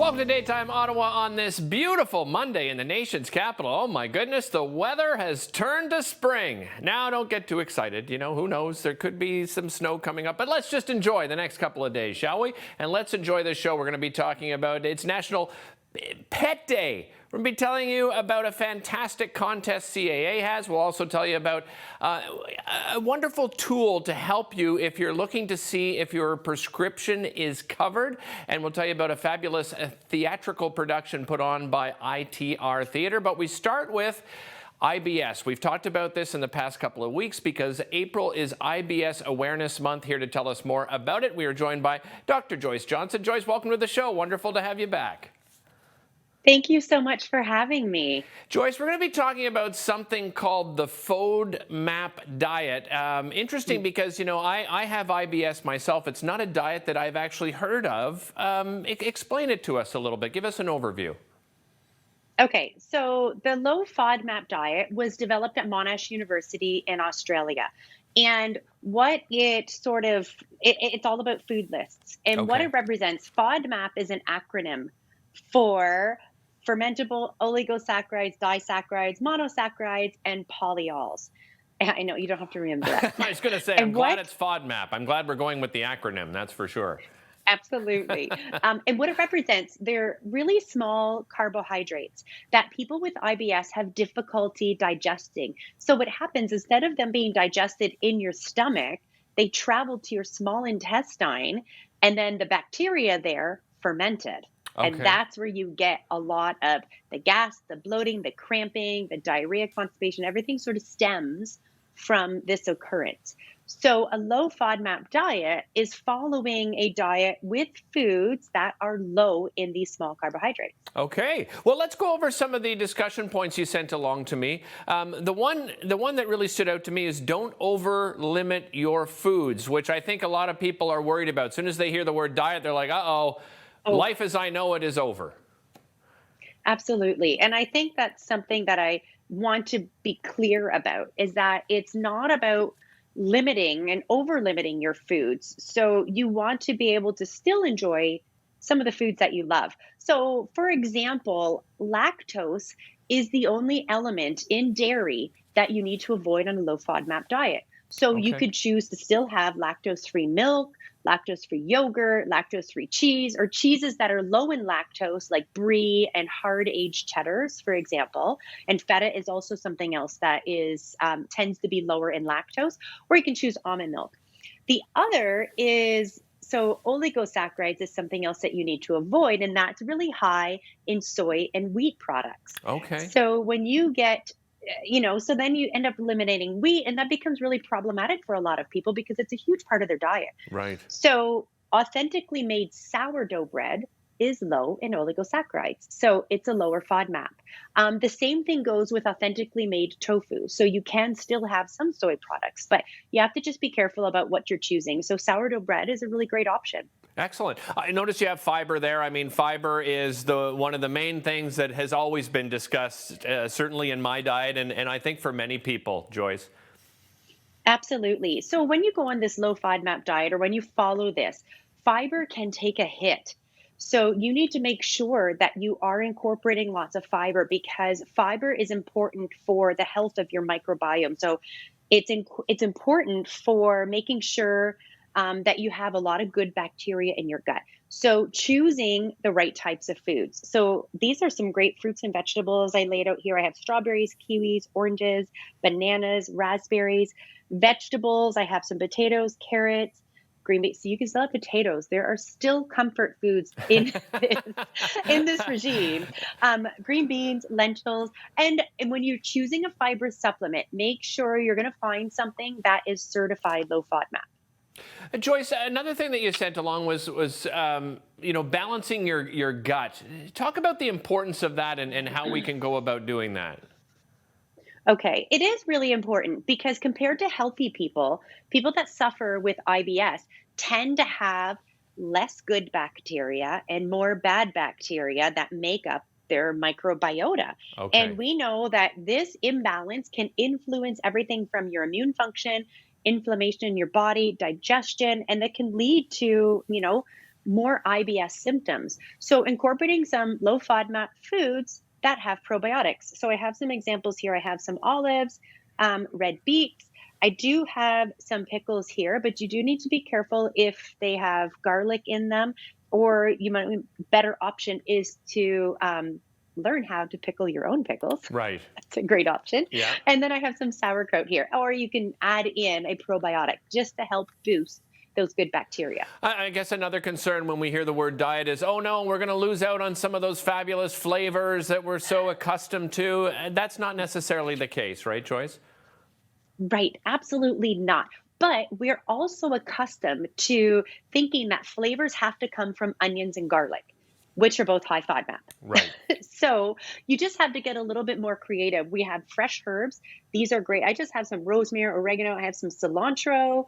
Welcome to Daytime Ottawa on this beautiful Monday in the nation's capital. Oh my goodness, the weather has turned to spring. Now don't get too excited. You know, who knows? There could be some snow coming up, but let's just enjoy the next couple of days, shall we? And let's enjoy this show. We're going to be talking about it's National Pet Day. We're going to be telling you about a fantastic contest CAA has. We'll also tell you about a wonderful tool to help you if you're looking to see if your prescription is covered. And we'll tell you about a fabulous theatrical production put on by ITR Theatre. But we start with IBS. We've talked about this in the past couple of weeks because April is IBS Awareness Month. Here to tell us more about it, we are joined by Dr. Joyce Johnson. Joyce, welcome to the show. Wonderful to have you back. Thank you so much for having me. Joyce, we're going to be talking about something called the FODMAP Diet. Interesting because, you know, I have IBS myself. It's not a diet that I've actually heard of. Explain it to us a little bit. Give us an overview. Okay, so the low FODMAP diet was developed at Monash University in Australia. And what it's all about food lists. And what it represents, FODMAP is an acronym for Fermentable Oligosaccharides, Disaccharides, Mono-saccharides And Polyols. I know, you don't have to remember that. I was going to say, I'm glad it's FODMAP. I'm glad we're going with the acronym, that's for sure. Absolutely. And what it represents, they're really small carbohydrates that people with IBS have difficulty digesting. So what happens, instead of them being digested in your stomach, they travel to your small intestine, and then the bacteria there fermented. And that's where you get a lot of the gas, the bloating, the cramping, the diarrhea, constipation, everything sort of stems from this occurrence. So a low FODMAP diet is following a diet with foods that are low in these small carbohydrates. Okay. Well, let's go over some of the discussion points you sent along to me. The one that really stood out to me is don't over limit your foods, which I think a lot of people are worried about. As soon as they hear the word diet, they're like, uh-oh. Life as I know it is over. Absolutely. And I think that's something that I want to be clear about, is that it's not about limiting and over limiting your foods. So you want to be able to still enjoy some of the foods that you love. So for example, lactose is the only element in dairy that you need to avoid on a low FODMAP diet. So you could choose to still have lactose-free milk, lactose-free yogurt, lactose-free cheese, or cheeses that are low in lactose, like brie and hard-aged cheddars, for example. And feta is also something else that is tends to be lower in lactose, or you can choose almond milk. The other is, so oligosaccharides is something else that you need to avoid, and that's really high in soy and wheat products. So when you get so then you end up eliminating wheat, and that becomes really problematic for a lot of people because it's a huge part of their diet. Right. So authentically made sourdough bread is low in oligosaccharides. So it's a lower FODMAP. The same thing goes with authentically made tofu. So you can still have some soy products, but you have to just be careful about what you're choosing. So sourdough bread is a really great option. Excellent. I notice you have fiber there. I mean, fiber is one of the main things that has always been discussed, certainly in my diet, and I think for many people, Joyce. Absolutely. So when you go on this low FODMAP diet, or when you follow this, fiber can take a hit. So you need to make sure that you are incorporating lots of fiber, because fiber is important for the health of your microbiome. So it's important for making sure that you have a lot of good bacteria in your gut. So choosing the right types of foods. So these are some great fruits and vegetables I laid out here. I have strawberries, kiwis, oranges, bananas, raspberries, vegetables. I have some potatoes, carrots, green beans. So you can still have potatoes. There are still comfort foods in this regime. Green beans, lentils. And when you're choosing a fiber supplement, make sure you're going to find something that is certified low FODMAP. Joyce, another thing that you sent along was balancing your gut. Talk about the importance of that and how we can go about doing that. Okay, it is really important because compared to healthy people, people that suffer with IBS tend to have less good bacteria and more bad bacteria that make up their microbiota. And we know that this imbalance can influence everything from your immune function, inflammation in your body, digestion, and that can lead to, more IBS symptoms. So incorporating some low FODMAP foods that have probiotics. So I have some examples here. I have some olives, red beets. I do have some pickles here, but you do need to be careful if they have garlic in them, or you might better option is to learn how to pickle your own pickles. Right. That's a great option. Yeah. And then I have some sauerkraut here, or you can add in a probiotic just to help boost those good bacteria. I guess another concern when we hear the word diet is, oh no, we're going to lose out on some of those fabulous flavors that we're so accustomed to. And that's not necessarily the case, right, Joyce? Right, absolutely not. But we're also accustomed to thinking that flavors have to come from onions and garlic, which are both high FODMAP. Right. So you just have to get a little bit more creative. We have fresh herbs. These are great. I just have some rosemary, oregano. I have some cilantro,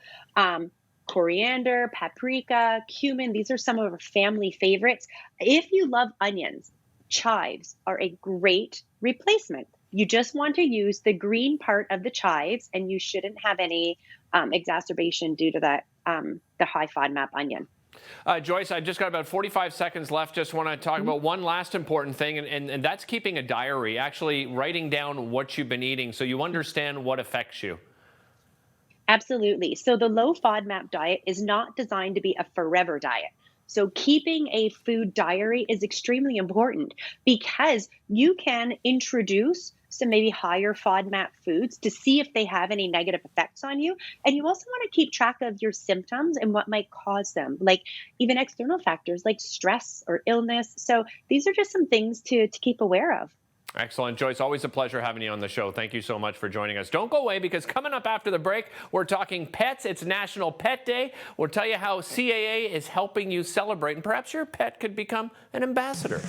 coriander, paprika, cumin. These are some of our family favorites. If you love onions, chives are a great replacement. You just want to use the green part of the chives, and you shouldn't have any exacerbation due to that the high FODMAP onion. Joyce, I just got about 45 seconds left. Just want to talk about one last important thing, and that's keeping a diary, actually writing down what you've been eating so you understand what affects you. Absolutely. So the low FODMAP diet is not designed to be a forever diet. So keeping a food diary is extremely important because you can introduce some maybe higher FODMAP foods to see if they have any negative effects on you. And you also want to keep track of your symptoms and what might cause them, like even external factors like stress or illness. So these are just some things to keep aware of. Excellent. Joyce, always a pleasure having you on the show. Thank you so much for joining us. Don't go away, because coming up after the break, we're talking pets. It's National Pet Day. We'll tell you how CAA is helping you celebrate, and perhaps your pet could become an ambassador.